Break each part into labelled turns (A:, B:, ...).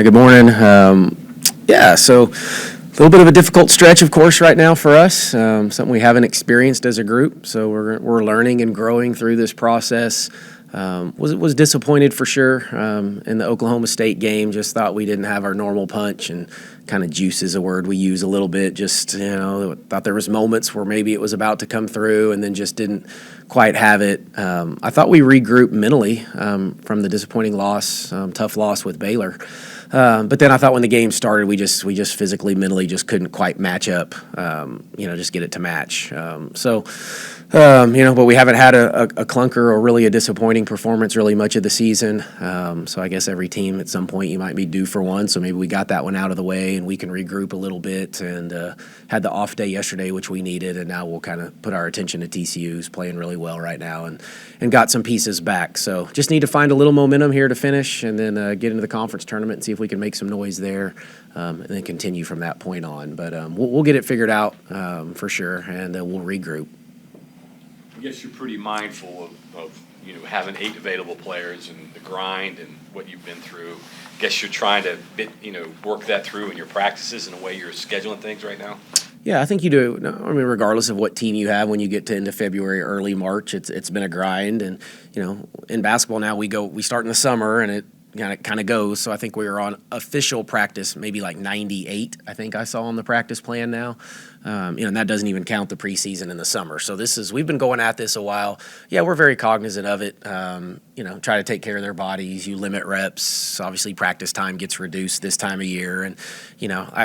A: Good morning. So a little bit of a difficult stretch, of course, right now for us. Something we haven't experienced as a group. So we're learning and growing through this process. Was disappointed for sure in the Oklahoma State game. Just thought we didn't have our normal punch, and kind of juice is a word we use a little bit. Just thought there was moments where maybe it was about to come through, and then just didn't quite have it. I thought we regrouped mentally from the disappointing loss, tough loss with Baylor. But then I thought when the game started, we just physically, mentally just couldn't quite match up, just get it to match. But we haven't had a clunker or really a disappointing performance really much of the season. So I guess every team at some point you might be due for one. So maybe we got that one out of the way and we can regroup a little bit, and had the off day yesterday, which we needed. And now we'll kind of put our attention to TCU, who's playing really well right now, and got some pieces back. So just need to find a little momentum here to finish, and then get into the conference tournament and see if we can make some noise there, and then continue from that point on. But we'll get it figured out for sure, and we'll regroup.
B: I guess you're pretty mindful of having 8 available players and the grind and what you've been through. I guess you're trying to work that through in your practices and the way you're scheduling things right now.
A: Yeah, I think you do. I mean, regardless of what team you have, when you get to end of February, early March, it's been a grind. And in basketball now we start in the summer and it kind of goes. So I think we were on official practice maybe like 98. I think I saw on the practice plan now. And that doesn't even count the preseason in the summer. So we've been going at this a while. Yeah, we're very cognizant of it. Try to take care of their bodies. You limit reps. Obviously, practice time gets reduced this time of year. And,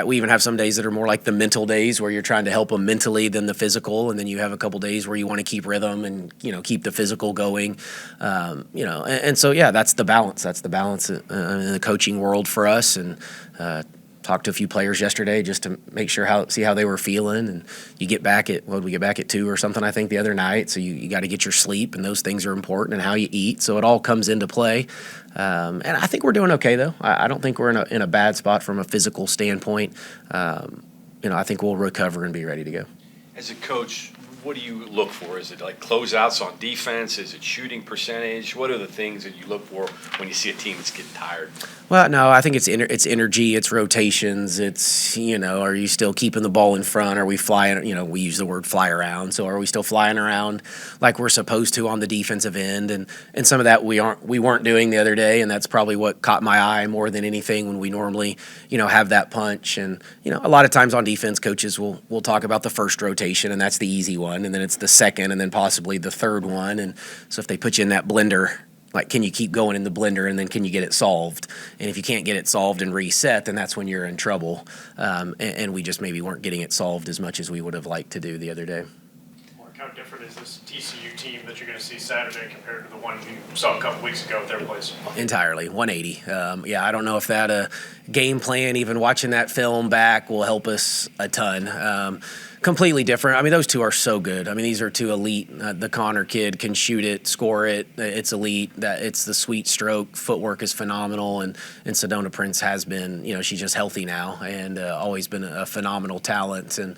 A: we even have some days that are more like the mental days where you're trying to help them mentally than the physical. And then you have a couple days where you want to keep rhythm and, keep the physical going. That's the balance. That's the balance in the coaching world for us. And, talked to a few players yesterday just to make sure see how they were feeling. And you get back at 2 or something, I think, the other night. So you got to get your sleep, and those things are important, and how you eat. So it all comes into play. And I think we're doing okay, though. I don't think we're in a bad spot from a physical standpoint. I think we'll recover and be ready to go.
B: As a coach, what do you look for? Is it like closeouts on defense? Is it shooting percentage? What are the things that you look for when you see a team that's getting tired?
A: Well, no, I think it's energy, it's rotations, it's, are you still keeping the ball in front? Are we flying, we use the word fly around. So are we still flying around like we're supposed to on the defensive end? And some of that we weren't doing the other day, and that's probably what caught my eye more than anything when we normally, have that punch. And, a lot of times on defense, coaches will talk about the first rotation, and that's the easy one, and then it's the second, and then possibly the third one. And so if they put you in that blender, like, can you keep going in the blender, and then can you get it solved? And if you can't get it solved and reset, then that's when you're in trouble. And we just maybe weren't getting it solved as much as we would have liked to do the other day.
C: Mark, how different is this TCU team that you're going to see Saturday compared to the one you saw a couple weeks ago at their place?
A: Entirely, 180. I don't know if that game plan, even watching that film back, will help us a ton. Completely different. I mean, those two are so good. I mean, these are two elite. The Connor kid can shoot it, score it. It's elite. It's the sweet stroke. Footwork is phenomenal. And Sedona Prince has been, she's just healthy now and always been a phenomenal talent. And,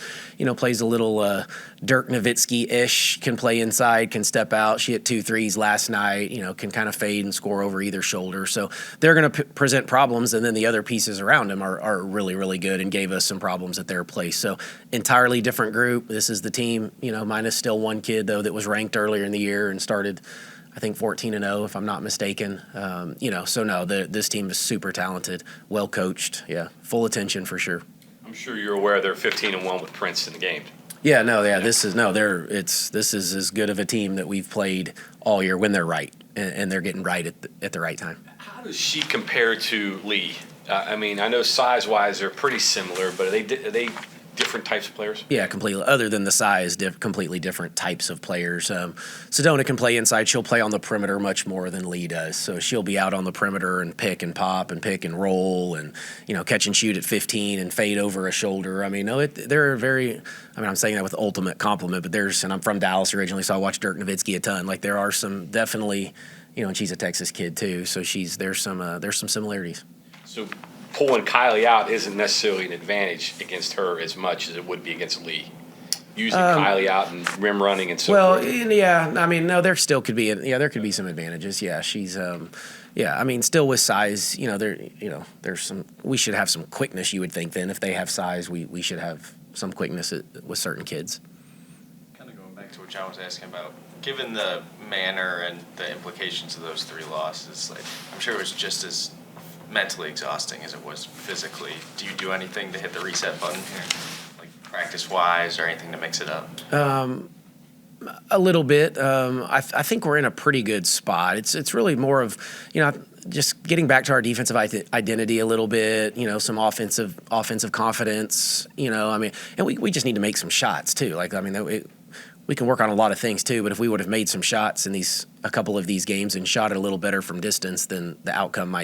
A: plays a little Dirk Nowitzki-ish, can play inside, can step out. She hit 2 threes last night, can kind of fade and score over either shoulder. So they're going to present problems. And then the other pieces around them are really, really good and gave us some problems at their place. So entirely different group. This is the team, minus still one kid, though, that was ranked earlier in the year and started, I think, 14-0, if I'm not mistaken. This team is super talented, well coached. Yeah, full attention for sure.
B: I'm sure you're aware they're 15-1 with Prince in the game.
A: Yeah, this is as good of a team that we've played all year when they're right, and they're getting right at the right time.
B: How does she compare to Lee? I know size-wise they're pretty similar, but are they different types of players?
A: Yeah, completely. Other than the size, completely different types of players. Sedona can play inside. She'll play on the perimeter much more than Lee does. So she'll be out on the perimeter and pick and pop and pick and roll and, catch and shoot at 15 and fade over a shoulder. They're very – I'm saying that with ultimate compliment, but and I'm from Dallas originally, so I watched Dirk Nowitzki a ton. Like, there are some definitely – and she's a Texas kid too, so there's some similarities.
B: So pulling Kylie out isn't necessarily an advantage against her as much as it would be against Lee. Using Kylie out and rim running and so forth.
A: Well, yeah, there still could be there could be some advantages. Yeah, she's Yeah, I mean, still with size, there's we should have some quickness, you would think. Then if they have size, we should have some quickness with certain kids.
D: Kind of going back to what John was asking about, given the manner and the implications of those 3 losses, like, I'm sure it was just as mentally exhausting as it was physically. Do you do anything to hit the reset button here, like practice-wise or anything to mix it up?
A: A little bit. I think we're in a pretty good spot. It's really more of, just getting back to our defensive identity a little bit, some offensive confidence, and we just need to make some shots too. We can work on a lot of things too, but if we would have made some shots in a couple of these games and shot it a little better from distance, then the outcome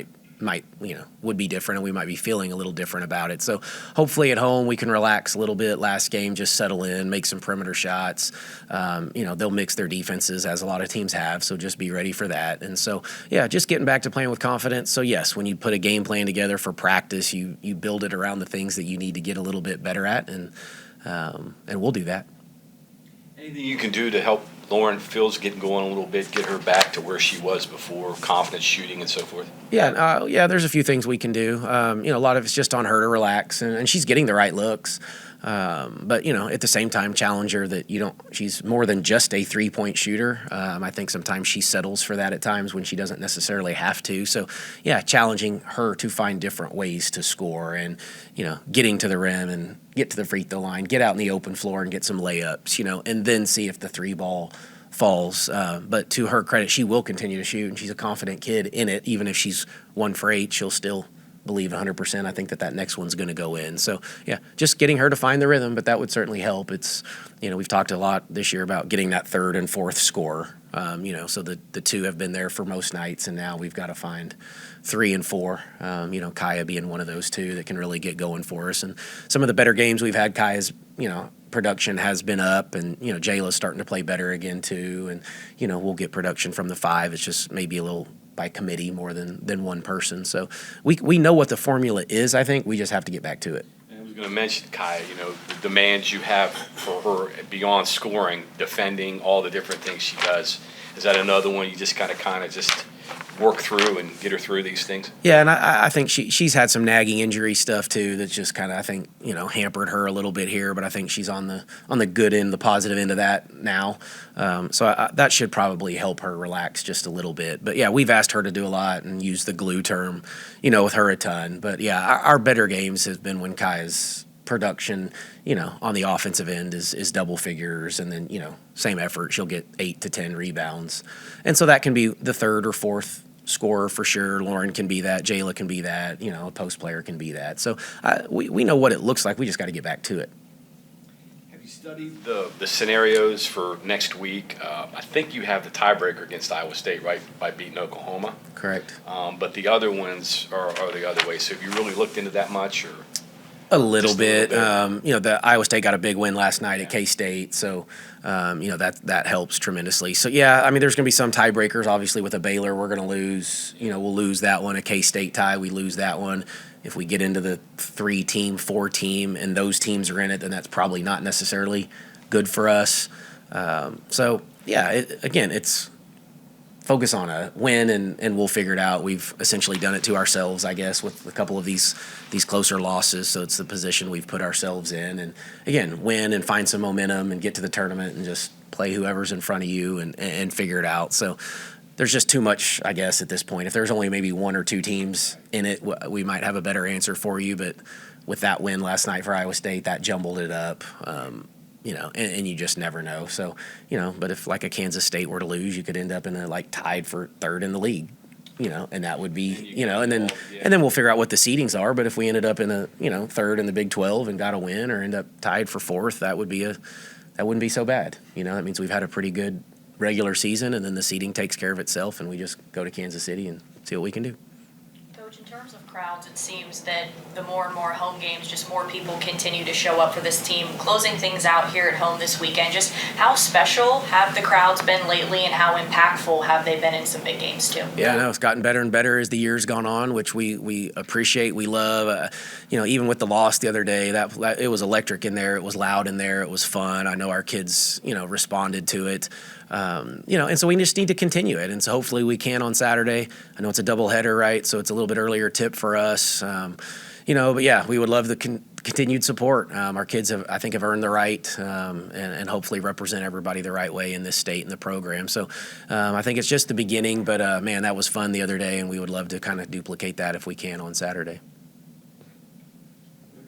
A: would be different, and we might be feeling a little different about it. So hopefully at home we can relax a little bit. Last game, just settle in, make some perimeter shots. They'll mix their defenses, as a lot of teams have, so just be ready for that. And so, yeah, just getting back to playing with confidence. So yes, when you put a game plan together for practice, you build it around the things that you need to get a little bit better at, and we'll do that.
B: Anything you can do to help Lauren Fields get going a little bit, get her back to where she was before, confidence, shooting, and so forth?
A: Yeah, there's a few things we can do. A lot of it's just on her to relax, and she's getting the right looks. But at the same time, challenge her that she's more than just a 3-point shooter. I think sometimes she settles for that at times when she doesn't necessarily have to. So, yeah, challenging her to find different ways to score, and, getting to the rim and get to the free throw line, get out in the open floor and get some layups, and then see if the 3 ball falls. But to her credit, she will continue to shoot, and she's a confident kid in it. Even if she's 1 for 8, she'll still believe 100%. I think that next one's going to go in. So, yeah, just getting her to find the rhythm, but that would certainly help. It's, we've talked a lot this year about getting that 3rd and 4th score. So the 2 have been there for most nights, and now we've got to find 3 and 4. Kaya being one of those 2 that can really get going for us. And some of the better games we've had, Kaya's, production has been up, and, Jayla's starting to play better again too. And, we'll get production from the 5. It's just maybe a little by committee more than one person. So we know what the formula is. I think we just have to get back to it.
B: I was going to mention, Kaya, the demands you have for her beyond scoring, defending, all the different things she does. Is that another one you just kind of just work through and get her through these things?
A: Yeah, and I think she's had some nagging injury stuff too that's just kind of, I think, hampered her a little bit here, but I think she's on the good end, the positive end of that now. So that should probably help her relax just a little bit. But yeah, we've asked her to do a lot and use the glue term, with her a ton. But yeah, our better games has been when Kaya's production, on the offensive end is double figures, and then, same effort, she'll get 8 to 10 rebounds. And so that can be the 3rd or 4th scorer for sure. Lauren can be that. Jayla can be that. A post player can be that. So we know what it looks like. We just got to get back to it.
B: Have you studied the scenarios for next week? I think you have the tiebreaker against Iowa State, right, by beating Oklahoma.
A: Correct.
B: But the other ones are the other way. So have you really looked into that much, or?
A: A little bit. The Iowa State got a big win last night at K-State, so that helps tremendously. So yeah, I mean, there's going to be some tiebreakers. Obviously, with a Baylor, we're going to lose. We'll lose that one. A K-State tie, we lose that one. If we get into the 3-team, 4-team, and those teams are in it, then that's probably not necessarily good for us. So yeah, it's focus on a win, and we'll figure it out. We've essentially done it to ourselves, I guess, with a couple of these closer losses. So it's the position we've put ourselves in. And again, win and find some momentum and get to the tournament and just play whoever's in front of you and figure it out. So there's just too much, I guess, at this point. If there's only maybe 1 or 2 teams in it, we might have a better answer for you. But with that win last night for Iowa State, that jumbled it up. And you just never know. So, but if like a Kansas State were to lose, you could end up in tied for 3rd in the league, and that would be, and then we'll figure out what the seedings are. But if we ended up in a, 3rd in the Big 12 and got a win, or end up tied for 4th, that wouldn't be so bad. That means we've had a pretty good regular season, and then the seeding takes care of itself, and we just go to Kansas City and see what we can do.
E: Coach, in terms of crowds, it seems that the more and more home games, just more people continue to show up for this team. Closing things out here at home this weekend, just how special have the crowds been lately, and how impactful have they been in some big games too?
A: Yeah, no, it's gotten better and better as the years gone on, which we appreciate, we love. Even with the loss the other day, that it was electric in there. It was loud in there. It was fun. I know our kids, responded to it. And so we just need to continue it. And so hopefully we can on Saturday. I know it's a doubleheader, right? So it's a little bit earlier tip for us. But yeah, we would love the continued support. Our kids I think have earned the right and hopefully represent everybody the right way in this state and the program. So I think it's just the beginning, but man, that was fun the other day, and we would love to kind of duplicate that if we can on Saturday.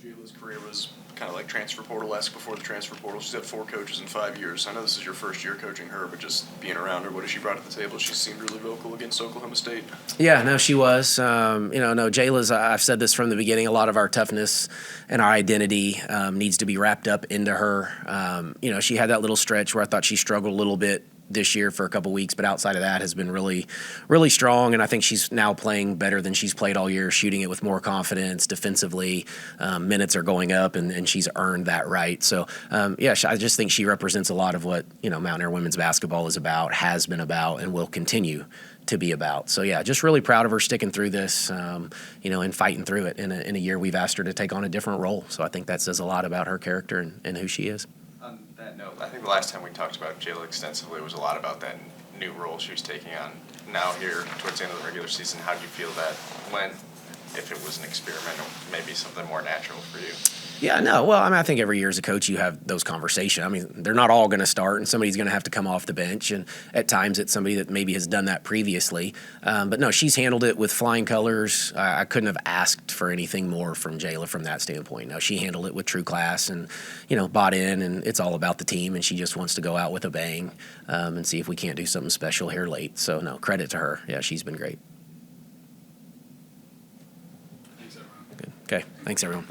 F: Jayla's career was kind of like transfer portal-esque before the transfer portal. She's had 4 coaches in 5 years. I know this is your first year coaching her, but just being around her, what has she brought to the table? She seemed really vocal against Oklahoma State.
A: Yeah, no, she was. Jayla's, I've said this from the beginning, a lot of our toughness and our identity needs to be wrapped up into her. She had that little stretch where I thought she struggled a little bit this year for a couple weeks, but outside of that has been really, really strong. And I think she's now playing better than she's played all year, shooting it with more confidence defensively. Minutes are going up, and she's earned that right. So, I just think she represents a lot of what, Mountaineer women's basketball is about, has been about, and will continue to be about. So, yeah, just really proud of her sticking through this, and fighting through it in a year we've asked her to take on a different role. So I think that says a lot about her character and who she is.
D: On that note, I think the last time we talked about Jayla extensively was a lot about that new role she was taking on. Now here, towards the end of the regular season, how do you feel that went, if it was an experiment or maybe something more natural for you?
A: Yeah, no. Well, I think every year as a coach you have those conversations. They're not all going to start, and somebody's going to have to come off the bench, and at times it's somebody that maybe has done that previously. But no, she's handled it with flying colors. I couldn't have asked for anything more from Jayla from that standpoint. No, she handled it with true class and, bought in, and it's all about the team, and she just wants to go out with a bang and see if we can't do something special here late. So, no, credit to her. Yeah, she's been great.
C: Thanks, everyone.
A: Good. Okay, thanks, everyone.